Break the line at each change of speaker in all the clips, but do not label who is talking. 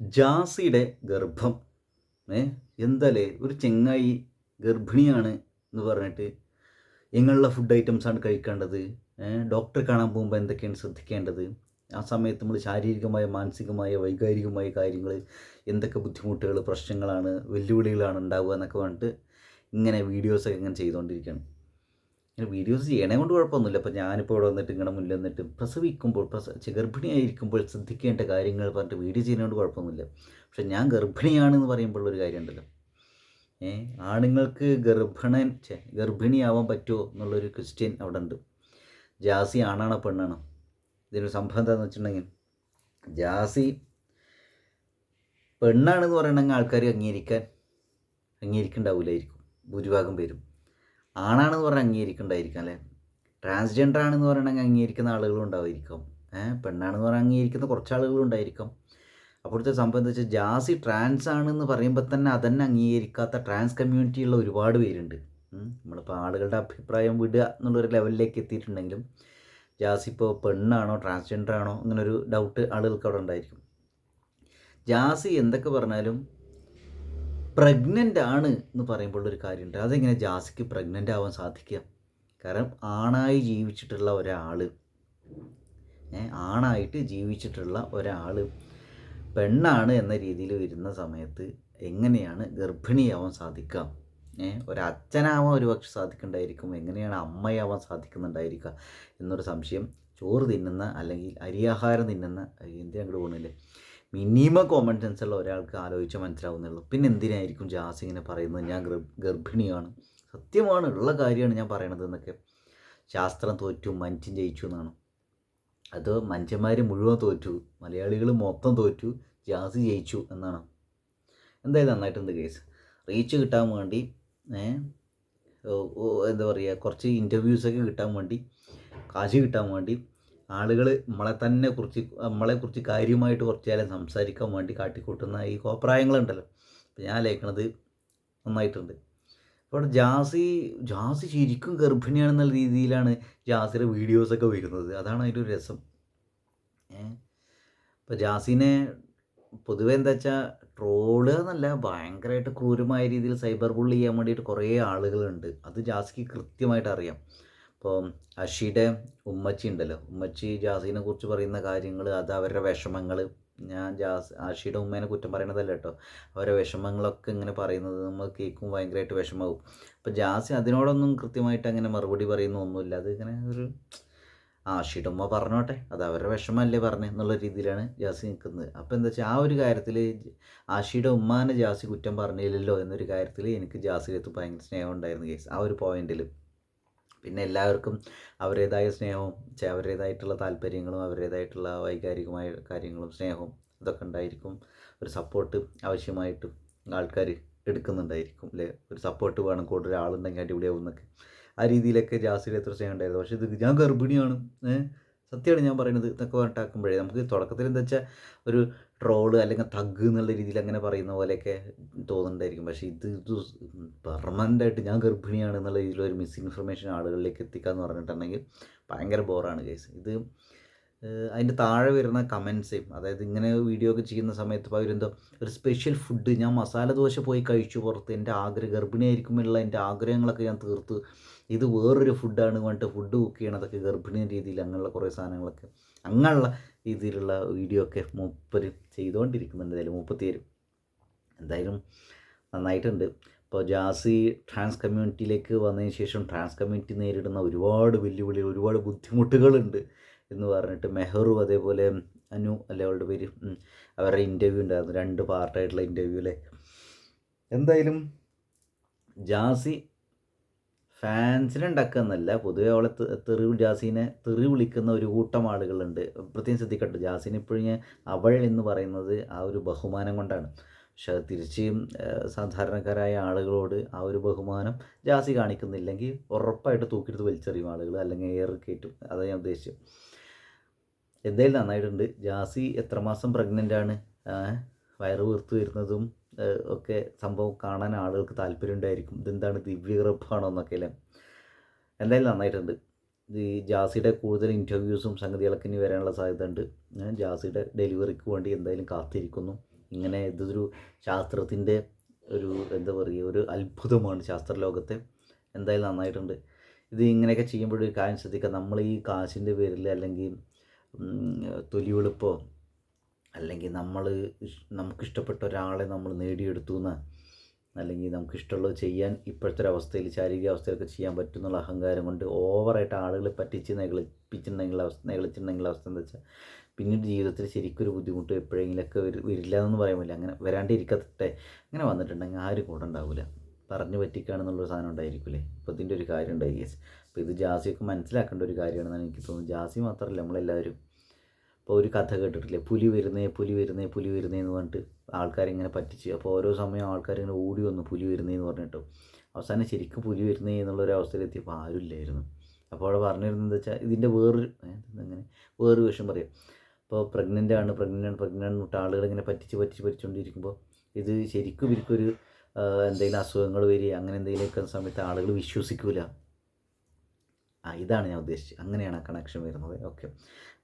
ജാസിയുടെ ഗർഭം എന്താലേ ഒരു ചെങ്ങായി ഗർഭിണിയാണ് എന്ന് പറഞ്ഞിട്ട് എങ്ങനെയുള്ള ഫുഡ് ഐറ്റംസാണ് കഴിക്കേണ്ടത്, ഡോക്ടറെ കാണാൻ പോകുമ്പോൾ എന്തൊക്കെയാണ് ശ്രദ്ധിക്കേണ്ടത്, ആ സമയത്ത് നമ്മൾ ശാരീരികമായ മാനസികമായ വൈകാരികമായ കാര്യങ്ങൾ എന്തൊക്കെ ബുദ്ധിമുട്ടുകൾ പ്രശ്നങ്ങളാണ് വെല്ലുവിളികളാണ് ഉണ്ടാവുക എന്നൊക്കെ പറഞ്ഞിട്ട് ഇങ്ങനെ വീഡിയോസൊക്കെ ഇങ്ങനെ ചെയ്തുകൊണ്ടിരിക്കുകയാണ്. ഇങ്ങനെ വീഡിയോസ് ചെയ്യണേ കൊണ്ട് കുഴപ്പമൊന്നുമില്ല. അപ്പോൾ ഞാനിപ്പോൾ ഇവിടെ വന്നിട്ട് ഇങ്ങനെ മുന്നിൽ വന്നിട്ട് പ്രസവിക്കുമ്പോൾ ഗർഭിണിയായിരിക്കുമ്പോൾ ശ്രദ്ധിക്കേണ്ട കാര്യങ്ങൾ പറഞ്ഞിട്ട് വീഡിയോ ചെയ്യുന്നതുകൊണ്ട് കുഴപ്പമൊന്നുമില്ല. പക്ഷെ ഞാൻ ഗർഭിണിയാണെന്ന് പറയുമ്പോഴുള്ളൊരു കാര്യമുണ്ടല്ലോ, ആണുങ്ങൾക്ക് ഗർഭിണിയാവാൻ പറ്റുമോ എന്നുള്ളൊരു ക്വസ്റ്റ്യൻ അവിടെ ഉണ്ട്. ജാസി ആണാണോ പെണ്ണാണോ? ഇതിനൊരു സംഭവം എന്താണെന്ന് വെച്ചിട്ടുണ്ടെങ്കിൽ, ജാസി പെണ്ണാണെന്ന് പറയണമെങ്കിൽ ആൾക്കാർ അംഗീകരിക്കണ്ടാവില്ലായിരിക്കും ഭൂരിഭാഗം പേരും. ആണാണെന്ന് പറഞ്ഞാൽ അംഗീകരിക്കണ്ടായിരിക്കാം അല്ലേ. ട്രാൻസ്ജെൻഡർ ആണെന്ന് പറയണമെങ്കിൽ അംഗീകരിക്കുന്ന ആളുകളും ഉണ്ടായിരിക്കും. പെണ്ണാണെന്ന് പറഞ്ഞാൽ അംഗീകരിക്കുന്ന കുറച്ച് ആളുകളും ഉണ്ടായിരിക്കും. അപ്പോഴത്തെ സംഭവം എന്താ വെച്ചാൽ, ജാസി ട്രാൻസ് ആണെന്ന് പറയുമ്പോൾ തന്നെ അതന്നെ അംഗീകരിക്കാത്ത ട്രാൻസ് കമ്മ്യൂണിറ്റിയുള്ള ഒരുപാട് പേരുണ്ട്. നമ്മളിപ്പോൾ ആളുകളുടെ അഭിപ്രായം വിടുക എന്നുള്ളൊരു ലെവലിലേക്ക് എത്തിയിട്ടുണ്ടെങ്കിലും ജാസി ഇപ്പോൾ പെണ്ണാണോ ട്രാൻസ്ജെൻഡർ ആണോ അങ്ങനൊരു ഡൗട്ട് ആളുകൾക്ക് അവിടെ ഉണ്ടായിരിക്കും. ജാസി എന്തൊക്കെ പറഞ്ഞാലും പ്രഗ്നൻ്റ് ആണ് എന്ന് പറയുമ്പോഴൊരു കാര്യമുണ്ട്. അതെങ്ങനെ ജാസിക്ക് പ്രഗ്നൻ്റ് ആവാൻ സാധിക്കുക? കാരണം ആണായി ജീവിച്ചിട്ടുള്ള ഒരാൾ പെണ്ണാണ് എന്ന രീതിയിൽ വരുന്ന സമയത്ത് എങ്ങനെയാണ് ഗർഭിണിയാവാൻ സാധിക്കുക? ഒരച്ഛനാവാൻ ഒരുപക്ഷെ സാധിക്കുന്നുണ്ടായിരിക്കും, എങ്ങനെയാണ് അമ്മയാവാൻ സാധിക്കുന്നുണ്ടായിരിക്കുക എന്നൊരു സംശയം ചോറ് തിന്നുന്ന അല്ലെങ്കിൽ അരിയാഹാരം തിന്നുന്ന എന്തിനാ അങ്ങോട്ട് പോകുന്നില്ലേ, മിനിമം കോമൺ സെൻസ് ഉള്ള ഒരാൾക്ക് ആലോചിച്ചാൽ മനസ്സിലാവുന്നുള്ളൂ. പിന്നെ എന്തിനായിരിക്കും ജാസ് ഇങ്ങനെ പറയുന്നത് ഞാൻ ഗർഭിണിയാണ്, സത്യമാണ് ഉള്ള കാര്യമാണ് ഞാൻ പറയണത് എന്നൊക്കെ. ശാസ്ത്രം തോറ്റു മനുഷ്യൻ ജയിച്ചു എന്നാണ്. അത് മനുഷ്യന്മാർ മുഴുവൻ തോറ്റു, മലയാളികൾ മൊത്തം തോറ്റു, ജാസ് ജയിച്ചു എന്നാണ്. എന്തായാലും നന്നായിട്ടുണ്ട് കേസ്. റീച്ച് കിട്ടാൻ വേണ്ടി എന്താ പറയുക, കുറച്ച് ഇൻ്റർവ്യൂസൊക്കെ കിട്ടാൻ വേണ്ടി, കാശ് കിട്ടാൻ വേണ്ടി ആളുകൾ നമ്മളെക്കുറിച്ച് കാര്യമായിട്ട് കുറച്ച് കാലം സംസാരിക്കാൻ വേണ്ടി കാട്ടിക്കൂട്ടുന്ന ഈ കോപ്രായങ്ങളുണ്ടല്ലോ, അപ്പോൾ ഞാൻ ലേഖനത് നന്നായിട്ടുണ്ട്. അപ്പോൾ ജാസി ശരിക്കും ഗർഭിണിയാണെന്നുള്ള രീതിയിലാണ് ജാസിയുടെ വീഡിയോസൊക്കെ വരുന്നത്. അതാണ് അതിൻ്റെ ഒരു രസം. ഇപ്പോൾ ജാസിനെ പൊതുവെ എന്താ വെച്ചാൽ ട്രോള് എന്നല്ല, ഭയങ്കരമായിട്ട് ക്രൂരമായ രീതിയിൽ സൈബർ ബുള്ളി ചെയ്യാൻ വേണ്ടിയിട്ട് കുറേ ആളുകളുണ്ട്. അത് ജാസിക്ക് കൃത്യമായിട്ട് അറിയാം. ഇപ്പോൾ അഷിയുടെ ഉമ്മച്ചി ഉണ്ടല്ലോ, ഉമ്മച്ചി ജാസിനെ കുറിച്ച് പറയുന്ന കാര്യങ്ങൾ, അത് അവരുടെ വിഷമങ്ങൾ, ഞാൻ ആഷിയുടെ ഉമ്മേനെ കുറ്റം പറയണതല്ല കേട്ടോ, അവരുടെ വിഷമങ്ങളൊക്കെ ഇങ്ങനെ പറയുന്നത് നമ്മൾ കേൾക്കും, ഭയങ്കരമായിട്ട് വിഷമാവും. അപ്പോൾ ജാസി അതിനോടൊന്നും കൃത്യമായിട്ട് അങ്ങനെ മറുപടി പറയുന്ന ഒന്നുമില്ല. അത് ഇങ്ങനെ ഒരു ആഷിയുടെ ഉമ്മ പറഞ്ഞോട്ടെ, അത് അവരുടെ വിഷമമല്ലേ പറഞ്ഞത് എന്നുള്ള രീതിയിലാണ് ജാസി നിൽക്കുന്നത്. അപ്പോൾ എന്താ വെച്ചാൽ ആ ഒരു കാര്യത്തിൽ ആഷിയുടെ ഉമ്മാനെ ജാസി കുറ്റം പറഞ്ഞില്ലല്ലോ എന്നൊരു കാര്യത്തിൽ എനിക്ക് ജാസിയുടെ ഭയങ്കര സ്നേഹം ഉണ്ടായിരുന്നു കേസ്, ആ ഒരു പോയിന്റിൽ. പിന്നെ എല്ലാവർക്കും അവരുടേതായ സ്നേഹവും അവരുടേതായിട്ടുള്ള താല്പര്യങ്ങളും അവരുടേതായിട്ടുള്ള വൈകാരികമായ കാര്യങ്ങളും സ്നേഹവും ഇതൊക്കെ ഉണ്ടായിരിക്കും. ഒരു സപ്പോർട്ട് ആവശ്യമായിട്ട് ആൾക്കാർ എടുക്കുന്നുണ്ടായിരിക്കും അല്ലേ. ഒരു സപ്പോർട്ട് വേണം, കൂടുതൽ ആളുണ്ടെങ്കിൽ അടിപൊളിയാവും എന്നൊക്കെ, ആ രീതിയിലൊക്കെ ജാസിയുടെ എത്ര സ്നേഹം ഉണ്ടായിരുന്നു. പക്ഷേ ഇത് ഞാൻ ഗർഭിണിയാണ്, സത്യമാണ് ഞാൻ പറയുന്നത് എന്നൊക്കെ പറഞ്ഞിട്ടാക്കുമ്പോഴേ നമുക്ക് തുടക്കത്തിൽ എന്താ വെച്ചാൽ ഒരു ട്രോള് അല്ലെങ്കിൽ തഗ് എന്നുള്ള രീതിയിൽ അങ്ങനെ പറയുന്ന പോലെയൊക്കെ തോന്നുന്നുണ്ടായിരിക്കും. പക്ഷേ ഇത് പെർമനൻ്റായിട്ട് ഞാൻ ഗർഭിണിയാണ് എന്നുള്ള രീതിയിലൊരു മിസ്ഇൻഫർമേഷൻ ആളുകളിലേക്ക് എത്തിക്കാന്ന് പറഞ്ഞിട്ടുണ്ടെങ്കിൽ ഭയങ്കര ബോറാണ് കേസ്. ഇത് അതിൻ്റെ താഴെ വരുന്ന കമൻസേയും, അതായത് ഇങ്ങനെ വീഡിയോ ഒക്കെ ചെയ്യുന്ന സമയത്ത് ഇപ്പോൾ അവരെന്തോ ഒരു സ്പെഷ്യൽ ഫുഡ്, ഞാൻ മസാല ദോശ പോയി കഴിച്ചു പുറത്ത്, എൻ്റെ ഗർഭിണിയായിരിക്കുമ്പോഴുള്ള എൻ്റെ ആഗ്രഹങ്ങളൊക്കെ ഞാൻ തീർത്ത്, ഇത് വേറൊരു ഫുഡാണ് പറഞ്ഞിട്ട് ഫുഡ് കുക്ക് ചെയ്യണതൊക്കെ ഗർഭിണി രീതിയിൽ, അങ്ങനെയുള്ള കുറേ സാധനങ്ങളൊക്കെ, അങ്ങനെയുള്ള രീതിയിലുള്ള വീഡിയോ ഒക്കെ മൂപ്പര് ചെയ്തുകൊണ്ടിരിക്കുന്നുണ്ട്. അതിൽ 37 എന്തായാലും നന്നായിട്ടുണ്ട്. ഇപ്പോൾ ജാസി ട്രാൻസ് കമ്മ്യൂണിറ്റിയിലേക്ക് വന്നതിന് ശേഷം ട്രാൻസ് കമ്മ്യൂണിറ്റി നേരിടുന്ന ഒരുപാട് വെല്ലുവിളികൾ, ഒരുപാട് ബുദ്ധിമുട്ടുകളുണ്ട് എന്ന് പറഞ്ഞിട്ട് മെഹറും അതേപോലെ അനു അല്ലേ അവളുടെ പേര്, അവരുടെ ഇൻ്റർവ്യൂ ഉണ്ടായിരുന്നു, 2 പാർട്ടായിട്ടുള്ള ഇൻ്റർവ്യൂ അല്ലേ. എന്തായാലും ജാസി ഫാൻസിനെ ഉണ്ടാക്കുക പൊതുവെ അവളെ ജാസിനെ തെറി വിളിക്കുന്ന ഒരു കൂട്ടം ആളുകളുണ്ട്. പ്രത്യേകം ശ്രദ്ധിക്കട്ടെ, ജാസിനെ ഇപ്പോഴും അവൾ എന്ന് പറയുന്നത് ആ ഒരു ബഹുമാനം കൊണ്ടാണ്. പക്ഷെ അത് തിരിച്ച് സാധാരണക്കാരായ ആളുകളോട് ആ ഒരു ബഹുമാനം ജാസി കാണിക്കുന്നില്ലെങ്കിൽ ഉറപ്പായിട്ട് തൂക്കിയെടുത്ത് വലിച്ചെറിയും ആളുകൾ, അല്ലെങ്കിൽ എയർ കയറ്റും. അതാണ് ഞാൻ ഉദ്ദേശിച്ചത്. എന്തായാലും നന്നായിട്ടുണ്ട്. ജാസി എത്രമാസം പ്രഗ്നൻ്റാണ്, വയറ് വീർത്ത് വരുന്നതും ഒക്കെ സംഭവം കാണാൻ ആളുകൾക്ക് താല്പര്യം ഉണ്ടായിരിക്കും. ഇതെന്താണ് ദിവ്യഗർഭമാണോ എന്നൊക്കെ അല്ലേ. എന്തായാലും നന്നായിട്ടുണ്ട്. ഈ ജാസിയുടെ കൂടുതൽ ഇൻ്റർവ്യൂസും സംഗതികളൊക്കെ ഇനി വരാനുള്ള സാധ്യത ഉണ്ട്. ജാസിയുടെ ഡെലിവറിക്ക് വേണ്ടി എന്തായാലും കാത്തിരിക്കുന്നു. ഇങ്ങനെ ഇതൊരു ശാസ്ത്രത്തിൻ്റെ ഒരു എന്താ പറയുക ഒരു അത്ഭുതമാണ് ശാസ്ത്രലോകത്തെ. എന്തായാലും നന്നായിട്ടുണ്ട്. ഇത് ഇങ്ങനെയൊക്കെ ചെയ്യുമ്പോഴൊരു കാര്യം ശ്രദ്ധിക്കുക, നമ്മൾ ഈ കാശിൻ്റെ പേരിൽ അല്ലെങ്കിൽ തൊലി വെളുപ്പോ അല്ലെങ്കിൽ നമുക്കിഷ്ടപ്പെട്ട ഒരാളെ നമ്മൾ നേടിയെടുത്തു എന്ന്, അല്ലെങ്കിൽ നമുക്കിഷ്ടമുള്ളത് ചെയ്യാൻ ഇപ്പോഴത്തെ ഒരു അവസ്ഥയിൽ ശാരീരിക അവസ്ഥയിലൊക്കെ ചെയ്യാൻ പറ്റുന്നുള്ള അഹങ്കാരം കൊണ്ട് ഓവറായിട്ട് ആളുകളെ പറ്റിച്ച് നെകളിച്ചിട്ടുണ്ടെങ്കിൽ അവസ്ഥ എന്താ വെച്ചാൽ പിന്നീട് ജീവിതത്തിൽ ശരിക്കൊരു ബുദ്ധിമുട്ട് എപ്പോഴെങ്കിലൊക്കെ വരില്ല എന്നൊന്നും പറയാൻ പറ്റില്ല. അങ്ങനെ വരാണ്ടിരിക്കട്ടെ. അങ്ങനെ വന്നിട്ടുണ്ടെങ്കിൽ ആരും കൂടെ ഉണ്ടാവില്ല. പറഞ്ഞു പറ്റിക്കുകയാണെന്നുള്ളൊരു സാധനം ഉണ്ടായിരിക്കില്ലേ. അപ്പോൾ ഇതിൻ്റെ ഒരു കാര്യം ഉണ്ടായി കേസ്. അപ്പോൾ ഇത് ജാസിയൊക്കെ മനസ്സിലാക്കേണ്ട ഒരു കാര്യമാണെന്നാണ് എനിക്ക് തോന്നുന്നത്. ജാസി മാത്രമല്ല നമ്മളെല്ലാവരും. ഇപ്പോൾ ഒരു കഥ കേട്ടിട്ടില്ലേ, പുലി വരുന്നേ എന്ന് പറഞ്ഞിട്ട് ആൾക്കാരിങ്ങനെ പറ്റിച്ച്. അപ്പോൾ ഓരോ സമയം ആൾക്കാരിങ്ങനെ ഓടി വന്നു പുലി വരുന്നേന്ന് പറഞ്ഞിട്ട്. അവസാനം ശരിക്കും പുലി വരുന്നേ എന്നുള്ളൊരു അവസ്ഥയിലെത്തിയപ്പോൾ ആരുമില്ലായിരുന്നു. അപ്പോൾ അവിടെ പറഞ്ഞിരുന്നത് വെച്ചാൽ ഇതിൻ്റെ വേറൊരു വിഷയം പറയും. ഇപ്പോൾ പ്രഗ്നൻ്റാണ് തൊട്ട് ആളുകളിങ്ങനെ പറ്റിച്ചുകൊണ്ടിരിക്കുമ്പോൾ ഇത് ശരിക്കും ഇവർക്കൊരു എന്തെങ്കിലും അസുഖങ്ങൾ വരിക അങ്ങനെ എന്തെങ്കിലുമൊക്കെ സമയത്ത് ആളുകൾ വിശ്വസിക്കില്ല. ഇതാണ് ഞാൻ ഉദ്ദേശിച്ചത്. അങ്ങനെയാണ് ആ കണക്ഷൻ വരുന്നത്. ഓക്കെ,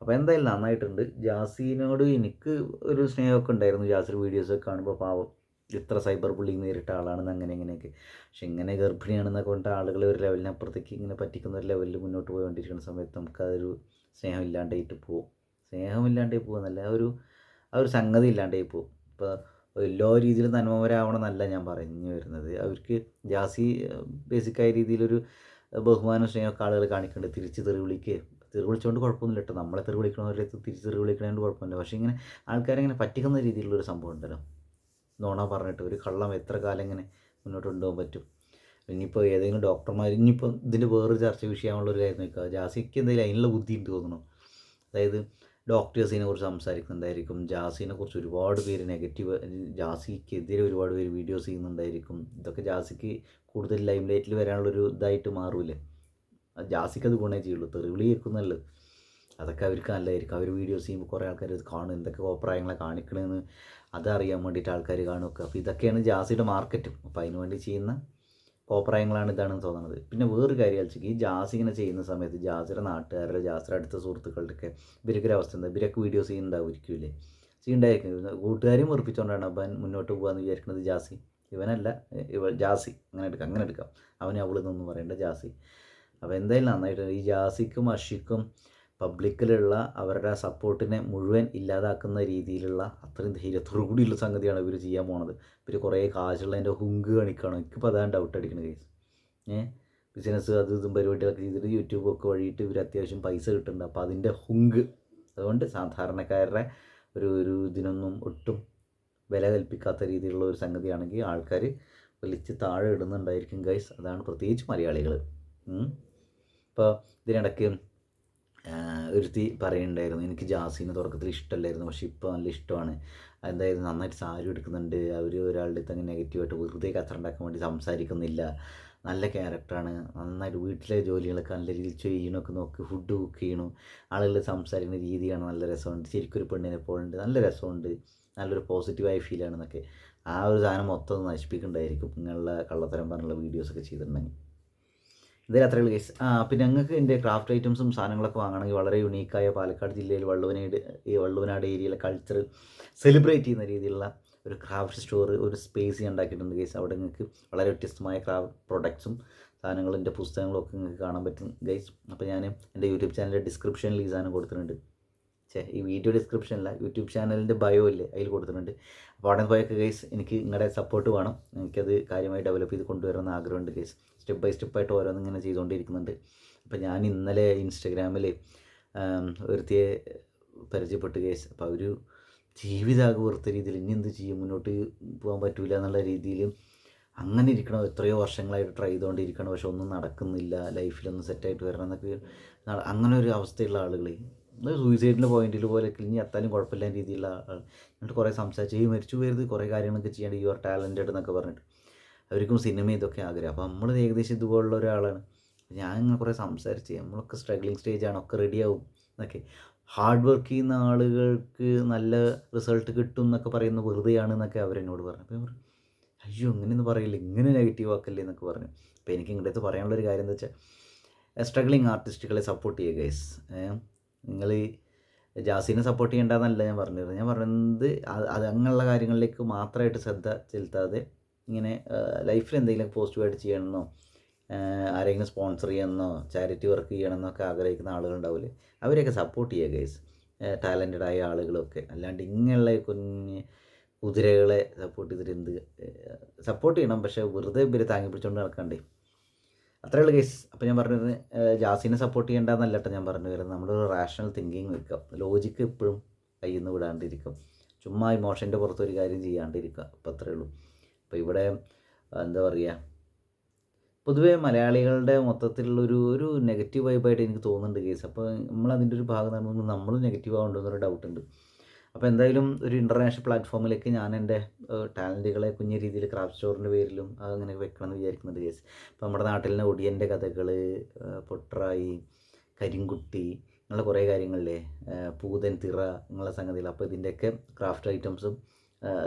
അപ്പോൾ എന്തായാലും നന്നായിട്ടുണ്ട്. ജാസിനോട് എനിക്ക് ഒരു സ്നേഹമൊക്കെ ഉണ്ടായിരുന്നു. ജാസിയുടെ വീഡിയോസൊക്കെ കാണുമ്പോൾ പാവം ഇത്ര സൈബർ ബുള്ളിങ് നേരിട്ട ആളാണെന്ന് ഇങ്ങനെയൊക്കെ. പക്ഷെ ഇങ്ങനെ ഗർഭിണിയാണെന്നൊക്കെ പറഞ്ഞിട്ട് ആളുകൾ ഒരു ലെവലിനപ്പുറത്തേക്ക് ഇങ്ങനെ പറ്റിക്കുന്ന ഒരു ലെവലിൽ മുന്നോട്ട് പോയിക്കൊണ്ടിരിക്കുന്ന സമയത്ത് നമുക്കതൊരു സ്നേഹമില്ലാണ്ടായിട്ട് പോകും. സ്നേഹമില്ലാണ്ടായി പോകുന്നല്ല, ആ ഒരു സംഗതി ഇല്ലാണ്ടായി പോകും. ഇപ്പോൾ എല്ലാ രീതിയിലും നന്മവരാവണമെന്നല്ല ഞാൻ പറഞ്ഞു വരുന്നത്. അവർക്ക് ജാസി ബേസിക്കായ രീതിയിലൊരു ബഹുമാനം സ്നേഹമൊക്കെ ആളുകൾ കാണിക്കുന്നുണ്ട്. തിരിച്ച് തെറി വിളിച്ചുകൊണ്ട് കുഴപ്പമൊന്നുമില്ല കേട്ടോ. നമ്മളെ തെറി വിളിക്കണവരെ തിരിച്ച് തെറി വിളിക്കണതുകൊണ്ട് കുഴപ്പമില്ല. പക്ഷേ ഇങ്ങനെ ആൾക്കാരിങ്ങനെ പറ്റിക്കുന്ന രീതിയിലുള്ളൊരു സംഭവം ഉണ്ടല്ലോ, നോണ പറഞ്ഞിട്ട് ഒരു കള്ളം എത്ര കാലം ഇങ്ങനെ മുന്നോട്ട് കൊണ്ടുപോകാൻ പറ്റും. ഇനിയിപ്പോൾ ഏതെങ്കിലും ഡോക്ടർമാർ ഇനിയിപ്പോൾ ഇതിൻ്റെ വേറൊരു ചർച്ച വിഷയമുള്ളൊരു കാര്യം നോക്കുക, ജാസിക്ക് എന്തെങ്കിലും അതിനുള്ള ബുദ്ധി ഉണ്ട് തോന്നുന്നു. അതായത് ഡോക്ടേഴ്സിനെ കുറിച്ച് സംസാരിക്കുന്നുണ്ടായിരിക്കും, ജാസിനെ കുറിച്ച് ഒരുപാട് പേര് നെഗറ്റീവ്, ജാസിക്കെതിരെ ഒരുപാട് പേര് വീഡിയോസ് ചെയ്യുന്നുണ്ടായിരിക്കും. ഇതൊക്കെ ജാസിക്ക് കൂടുതൽ ലൈം ലൈറ്റിൽ വരാനുള്ളൊരു ഇതായിട്ട് മാറൂലേ. ജാസിക്ക് അത് ഗുണേ ചെയ്യുള്ളൂ. തെറിവിളി കേൾക്കുന്നല്ലോ, അതൊക്കെ അവർക്ക് നല്ലതായിരിക്കും. അവർ വീഡിയോസ് ചെയ്യുമ്പോൾ കുറേ ആൾക്കാർ ഇത് കാണും, എന്തൊക്കെ കോപ്രായങ്ങളെ കാണിക്കണമെന്ന് അതറിയാൻ വേണ്ടിയിട്ട് ആൾക്കാർ കാണുമൊക്കെ. അപ്പോൾ ഇതൊക്കെയാണ് ജാസിയുടെ മാർക്കറ്റും. അപ്പോൾ അതിന് വേണ്ടി ചെയ്യുന്ന കോപ്രായങ്ങളാണ് ഇതാണെന്ന് തോന്നുന്നത്. പിന്നെ വേറൊരു കാര്യം വെച്ചാൽ ഈ ജാസി ഇങ്ങനെ ചെയ്യുന്ന സമയത്ത് ജാസിയുടെ നാട്ടുകാരുടെ ജാസിയുടെ അടുത്ത സുഹൃത്തുക്കളുടെയൊക്കെ ഇവർക്കൊരു അവസ്ഥ എന്താ, ഇവരൊക്കെ വീഡിയോസ് ചെയ്യുന്നുണ്ടാവുമായിരിക്കില്ലേ, ചെയ്യുന്നുണ്ടായിരിക്കും. കൂട്ടുകാരെയും ഉറപ്പിച്ചുകൊണ്ടാണ് അവൻ മുന്നോട്ട് പോകാമെന്ന് വിചാരിക്കുന്നത്. ജാസി ഇവനല്ല, ജാസി അങ്ങനെ എടുക്കാം. അവന് അവളെന്നൊന്നും പറയേണ്ട ജാസി. അപ്പോൾ എന്തായാലും നന്നായിട്ട് ഈ ജാസിക്കും അഷിക്കും പബ്ലിക്കിലുള്ള അവരുടെ സപ്പോർട്ടിനെ മുഴുവൻ ഇല്ലാതാക്കുന്ന രീതിയിലുള്ള അത്രയും ധൈര്യത്തോടു കൂടിയുള്ള സംഗതിയാണ് ഇവർ ചെയ്യാൻ പോണത്. ഇവർ കുറേ കാശുള്ളതിൻ്റെ ഹുങ്ക് കാണിക്കുകയാണ്. എനിക്കിപ്പോൾ അതാണ് ഡൗട്ട് അടിക്കുന്ന കേസ്. ബിസിനസ് ഇതും പരിപാടികളൊക്കെ ചെയ്തിട്ട് യൂട്യൂബൊക്കെ വഴിയിട്ട് ഇവർ അത്യാവശ്യം പൈസ കിട്ടുന്നുണ്ട്. അപ്പോൾ അതിൻ്റെ ഹുങ്ക്, അതുകൊണ്ട് സാധാരണക്കാരുടെ ഒരു ഇതിനൊന്നും ഒട്ടും വില കൽപ്പിക്കാത്ത രീതിയിലുള്ള ഒരു സംഗതിയാണെങ്കിൽ ആൾക്കാർ വലിച്ച് താഴെ ഇടുന്നുണ്ടായിരിക്കും ഗൈസ്. അതാണ് പ്രത്യേകിച്ച് മലയാളികൾ. ഇപ്പോൾ ഇതിനിടയ്ക്ക് ഒരുത്തി പറയുന്നുണ്ടായിരുന്നു, എനിക്ക് ജാസിനെ തുടക്കത്തിൽ ഇഷ്ടമല്ലായിരുന്നു, പക്ഷേ ഇപ്പോൾ നല്ല ഇഷ്ടമാണ്. എന്തായാലും നന്നായിട്ട് സാരി എടുക്കുന്നുണ്ട്, അവർ ഒരാളുടെ തന്നെ നെഗറ്റീവായിട്ട് വെറുതെ കച്ചറ ഉണ്ടാക്കാൻ വേണ്ടി സംസാരിക്കുന്നില്ല, നല്ല ക്യാരക്ടറാണ്, നന്നായിട്ട് വീട്ടിലെ ജോലികളൊക്കെ നല്ല രീതിയിൽ ചെയ്യണമൊക്കെ നോക്കി, ഫുഡ് കുക്ക് ചെയ്യണം, ആളുകൾ സംസാരിക്കുന്ന രീതിയാണ് നല്ല രസമുണ്ട്, ശരിക്കൊരു പെണ്ണിനെ പോലുണ്ട്, നല്ല രസമുണ്ട്, നല്ലൊരു പോസിറ്റീവായ ഫീലാണെന്നൊക്കെ. ആ ഒരു സാധനം മൊത്തം നശിപ്പിക്കുന്നുണ്ടായിരിക്കും നിങ്ങളുടെ കള്ളത്തരം പറഞ്ഞുള്ള വീഡിയോസൊക്കെ ചെയ്തിട്ടുണ്ടെങ്കിൽ. ഇതേ അത്രയുള്ള കേസ്. പിന്നെ ഞങ്ങൾക്ക് എൻ്റെ ക്രാഫ്റ്റ് ഐറ്റംസും സാധനങ്ങളൊക്കെ വാങ്ങണമെങ്കിൽ വളരെ യുണീക്കായ പാലക്കാട് ജില്ലയിൽ വള്ളുവനാട് ഏരിയയിലെ കൾച്ചർ സെലിബ്രേറ്റ് ചെയ്യുന്ന രീതിയിലുള്ള ഒരു ക്രാഫ്റ്റ് സ്റ്റോർ, ഒരു സ്പേസ് ഞാൻ ഉണ്ടാക്കിയിട്ടുണ്ട് ഗൈസ്. അവിടെ നിങ്ങൾക്ക് വളരെ വ്യത്യസ്തമായ ക്രാഫ്റ്റ് പ്രൊഡക്ട്സും സാധനങ്ങളും എൻ്റെ പുസ്തകങ്ങളും ഒക്കെ നിങ്ങൾക്ക് കാണാൻ പറ്റും ഗൈസ്. അപ്പോൾ ഞാൻ എൻ്റെ യൂട്യൂബ് ചാനലിൻ്റെ ഡിസ്ക്രിപ്ഷനിൽ ഈ സാധനം കൊടുത്തിട്ടുണ്ട്. ഈ വീഡിയോ ഡിസ്ക്രിപ്ഷനില്ല, യൂട്യൂബ് ചാനലിൻ്റെ ബയോ ഇല്ലേ അതിൽ കൊടുത്തിട്ടുണ്ട്. അപ്പോൾ അവിടെ പോയൊക്കെ ഗൈസ് എനിക്ക് നിങ്ങളുടെ സപ്പോർട്ട് വേണം. എനിക്കത് കാര്യമായി ഡെവലപ്പ് ചെയ്ത് കൊണ്ടുവരണമെന്ന് ആഗ്രഹമുണ്ട് ഗൈസ്. സ്റ്റെപ്പ് ബൈ സ്റ്റെപ്പായിട്ട് ഓരോന്നിങ്ങനെ ചെയ്തുകൊണ്ടിരിക്കുന്നുണ്ട്. അപ്പോൾ ഞാൻ ഇന്നലെ ഇൻസ്റ്റഗ്രാമിൽ ഒരുത്തിയെ പരിചയപ്പെട്ടു ഗൈസ്. അപ്പോൾ അവർ ജീവിതാകെ വെറുത്ത രീതിയിൽ ഇനി എന്ത് ചെയ്യും, മുന്നോട്ട് പോകാൻ പറ്റില്ല എന്നുള്ള രീതിയിൽ അങ്ങനെ ഇരിക്കണം. എത്രയോ വർഷങ്ങളായിട്ട് ട്രൈ ചെയ്തുകൊണ്ടിരിക്കണം, പക്ഷെ ഒന്നും നടക്കുന്നില്ല, ലൈഫിലൊന്നും സെറ്റായിട്ട് വരണം എന്നൊക്കെ അങ്ങനെ ഒരു അവസ്ഥയുള്ള ആളുകൾ സൂയിസൈഡിൻ്റെ പോയിന്റിൽ പോലെ ഇനി എത്താനും കുഴപ്പമില്ല രീതിയിലുള്ള എന്നിട്ട് കുറേ സംസാരിച്ച് മരിച്ചു പോയത് കുറേ കാര്യങ്ങളൊക്കെ ചെയ്യേണ്ട, യു ആർ ടാലൻറ്റഡ് എന്നൊക്കെ പറഞ്ഞിട്ട് അവർക്കും സിനിമ ഇതൊക്കെ ആഗ്രഹം. അപ്പോൾ നമ്മൾ ഏകദേശം ഇതുപോലുള്ള ഒരാളാണ്. ഞാൻ ഇങ്ങനെ കുറേ സംസാരിച്ച് നമ്മളൊക്കെ സ്ട്രഗ്ലിങ് സ്റ്റേജാണ്, ഒക്കെ റെഡിയാവും എന്നൊക്കെ. ഹാർഡ് വർക്ക് ചെയ്യുന്ന ആളുകൾക്ക് നല്ല റിസൾട്ട് കിട്ടും എന്നൊക്കെ പറയുന്നത് വെറുതെയാണ് എന്നൊക്കെ അവരെന്നോട് പറഞ്ഞു. അപ്പോൾ ഞാൻ പറഞ്ഞു അയ്യോ ഇങ്ങനെയൊന്നും പറയില്ല, ഇങ്ങനെ നെഗറ്റീവ് ആക്കല്ലേ എന്നൊക്കെ പറഞ്ഞു. അപ്പോൾ എനിക്ക് ഇങ്ങോട്ട് പറയാനുള്ളൊരു കാര്യം എന്താ വെച്ചാൽ സ്ട്രഗ്ലിങ് ആർട്ടിസ്റ്റുകളെ സപ്പോർട്ട് ചെയ്യുക ഗൈസ്. നിങ്ങൾ ജാസിനെ സപ്പോർട്ട് ചെയ്യേണ്ടതെന്നല്ല ഞാൻ പറഞ്ഞത്. ഞാൻ പറയുന്നത് അത് അങ്ങനെയുള്ള കാര്യങ്ങളിലേക്ക് മാത്രമായിട്ട് ശ്രദ്ധ ചെലുത്താതെ ഇങ്ങനെ ലൈഫിൽ എന്തെങ്കിലും പോസിറ്റീവായിട്ട് ചെയ്യണമെന്നോ ആരെങ്കിലും സ്പോൺസർ ചെയ്യണമെന്നോ ചാരിറ്റി വർക്ക് ചെയ്യണമെന്നൊക്കെ ആഗ്രഹിക്കുന്ന ആളുകളുണ്ടാവില്ലേ, അവരെയൊക്കെ സപ്പോർട്ട് ചെയ്യുക ഗൈസ്. ടാലൻറ്റഡ് ആയ ആളുകളൊക്കെ. അല്ലാണ്ട് ഇങ്ങനെയുള്ള കുഞ്ഞ് കുതിരകളെ സപ്പോർട്ട് ചെയ്തിട്ട് എന്ത് സപ്പോർട്ട് ചെയ്യണം, പക്ഷേ വെറുതെ ഇവരെ താങ്ങി പിടിച്ചുകൊണ്ട് നടക്കണ്ടേ. അത്രേ ഉള്ളൂ കേസ്. അപ്പോൾ ഞാൻ പറഞ്ഞത് ജാസിനെ സപ്പോർട്ട് ചെയ്യേണ്ടതെന്നല്ല കേട്ടോ ഞാൻ പറഞ്ഞു വരുന്നത്. നമ്മളൊരു റാഷണൽ തിങ്കിങ് വെക്കുക, ലോജിക്ക് എപ്പോഴും കയ്യിൽ നിന്ന് വിടാണ്ടിരിക്കും, ചുമ്മാ ഇമോഷൻ്റെ പുറത്തൊരു കാര്യം ചെയ്യാണ്ടിരിക്കുക. അപ്പോൾ അത്രേ ഉള്ളൂ. അപ്പോൾ ഇവിടെ എന്താ പറയുക, പൊതുവേ മലയാളികളുടെ മൊത്തത്തിലുള്ളൊരു ഒരു നെഗറ്റീവ് വൈബായിട്ട് എനിക്ക് തോന്നുന്നുണ്ട് കേസ്. അപ്പോൾ നമ്മളതിൻ്റെ ഒരു ഭാഗം നടന്നുകൊണ്ട് നമ്മൾ നെഗറ്റീവ് ആവുണ്ടെന്നൊരു ഡൗട്ടുണ്ട്. അപ്പോൾ എന്തായാലും ഒരു ഇൻ്റർനാഷണൽ പ്ലാറ്റ്ഫോമിലേക്ക് ഞാൻ എൻ്റെ ടാലൻറ്റുകളെ കുഞ്ഞു രീതിയിൽ ക്രാഫ്റ്റ് സ്റ്റോറിൻ്റെ പേരിലും അങ്ങനെ വെക്കണമെന്ന് വിചാരിക്കുന്നുണ്ട് കേസ്. ഇപ്പോൾ നമ്മുടെ നാട്ടിൽ തന്നെ ഒടിയൻ്റെ കഥകൾ, പൊട്രായി, കരിങ്കുട്ടി ഇങ്ങനെയുള്ള കുറേ കാര്യങ്ങളില്ലേ, പൂതൻ തിറ ഇങ്ങനെയുള്ള സംഗതികൾ. അപ്പോൾ ഇതിൻ്റെയൊക്കെ ക്രാഫ്റ്റ് ഐറ്റംസും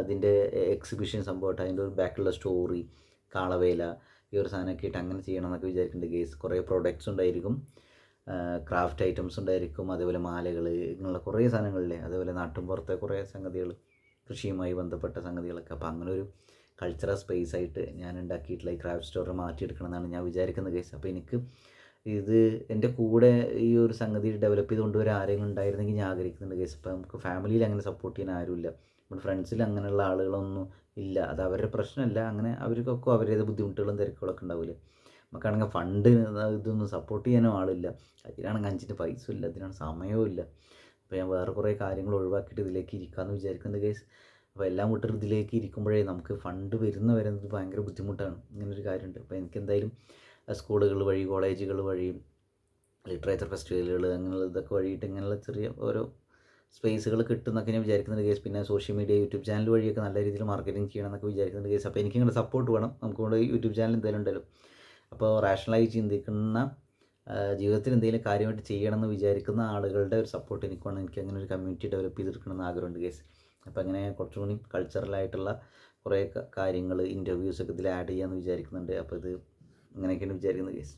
അതിൻ്റെ എക്സിബിഷൻ സംഭവമായിട്ട് അതിൻ്റെ ഒരു ബാക്കിലുള്ള സ്റ്റോറി, കാളവേല, ഈ ഒരു സാധനമൊക്കെ ഇട്ട് അങ്ങനെ ചെയ്യണം എന്നൊക്കെ വിചാരിക്കുന്നുണ്ട് കേസ്. കുറേ പ്രോഡക്റ്റ്സ് ഉണ്ടായിരിക്കും, ക്രാഫ്റ്റ് ഐറ്റംസ് ഉണ്ടായിരിക്കും, അതേപോലെ മാലകൾ ഇങ്ങനെയുള്ള കുറേ സാധനങ്ങളില്ലേ, അതേപോലെ നാട്ടിൻപുറത്തെ കുറേ സംഗതികൾ, കൃഷിയുമായി ബന്ധപ്പെട്ട സംഗതികളൊക്കെ. അപ്പോൾ അങ്ങനെ ഒരു കൾച്ചറൽ സ്പേസ് ആയിട്ട് ഞാൻ ഉണ്ടാക്കിയിട്ടുള്ള ഈ ക്രാഫ്റ്റ് സ്റ്റോർ മാറ്റിയെടുക്കണം എന്നാണ് ഞാൻ വിചാരിക്കുന്നത് കേസ്. അപ്പോൾ എനിക്ക് ഇത് എൻ്റെ കൂടെ ഈ ഒരു സംഗതി ഡെവലപ്പ് ചെയ്ത് കൊണ്ടുവരാൻ ആരെങ്കിലും ഉണ്ടായിരുന്നെങ്കിൽ ഞാൻ ആഗ്രഹിക്കുന്നുണ്ട് കേസ്. ഇപ്പോൾ നമുക്ക് ഫാമിലിയിൽ അങ്ങനെ സപ്പോർട്ട് ചെയ്യാൻ ആരുമില്ല, നമ്മുടെ ഫ്രണ്ട്സിൽ അങ്ങനെയുള്ള ആളുകളൊന്നും ഇല്ല. അത് അവരുടെ പ്രശ്നമല്ല, അങ്ങനെ അവർക്കൊക്കെ അവരുടെ ബുദ്ധിമുട്ടുകളും തിരക്കുകളൊക്കെ ഉണ്ടാവില്ലേ. നമുക്കാണെങ്കിൽ ഫണ്ട് ഇതൊന്നും സപ്പോർട്ട് ചെയ്യാനും ആളില്ല, അതിനാണെങ്കിൽ അഞ്ചിന് പൈസ ഇല്ല, അതിനാണ് സമയവും ഇല്ല. അപ്പോൾ ഞാൻ വേറെ കുറേ കാര്യങ്ങൾ ഒഴിവാക്കിയിട്ട് ഇതിലേക്ക് ഇരിക്കാമെന്ന് വിചാരിക്കുന്നത് കേസ്. അപ്പോൾ എല്ലാം വിട്ടിട്ട് ഇതിലേക്ക് ഇരിക്കുമ്പോഴേ നമുക്ക് ഫണ്ട് വരുന്നത് ഭയങ്കര ബുദ്ധിമുട്ടാണ്. ഇങ്ങനൊരു കാര്യമുണ്ട്. അപ്പോൾ എനിക്ക് എന്തായാലും സ്കൂളുകൾ വഴി, കോളേജുകൾ വഴി, ലിറ്ററേച്ചർ ഫെസ്റ്റിവലുകൾ അങ്ങനെയുള്ള ഇതൊക്കെ വഴിയിട്ട് ഇങ്ങനെയുള്ള ചെറിയ ഓരോ സ്പേസുകൾ കിട്ടുമെന്നൊക്കെ ഞാൻ വിചാരിക്കുന്നുണ്ട് കേസ്. പിന്നെ സോഷ്യൽ മീഡിയ, യൂട്യൂബ് ചാനൽ വഴിയൊക്കെ നല്ല രീതിയിൽ മാർക്കറ്റിംഗ് ചെയ്യണം എന്നൊക്കെ വിചാരിക്കുന്നുണ്ട് കേസ്. അപ്പോൾ എനിക്കിങ്ങനെ സപ്പോർട്ട് വേണം. നമുക്കൊണ്ട് യൂട്യൂബ് ചാനൽ എന്തായാലും ഉണ്ടല്ലോ. അപ്പോൾ റാഷണലായി ചിന്തിക്കുന്ന, ജീവിതത്തിൽ എന്തെങ്കിലും കാര്യമായിട്ട് ചെയ്യണമെന്ന് വിചാരിക്കുന്ന ആളുകളുടെ ഒരു സപ്പോർട്ട് എനിക്ക് വേണം. എനിക്ക് അങ്ങനെ ഒരു കമ്മ്യൂണിറ്റി ഡെവലപ്പ് ചെയ്തെടുക്കണമെന്ന് ആഗ്രഹമുണ്ട് കേസ്. അപ്പോൾ അങ്ങനെ കുറച്ചുകൂടി കൾച്ചറലായിട്ടുള്ള കുറേ കാര്യങ്ങൾ, ഇൻ്റർവ്യൂസൊക്കെ ഇതിൽ ആഡ് ചെയ്യാമെന്ന് വിചാരിക്കുന്നുണ്ട്. അപ്പോൾ ഇത് അങ്ങനെയൊക്കെയാണ് വിചാരിക്കുന്നത് കേസ്.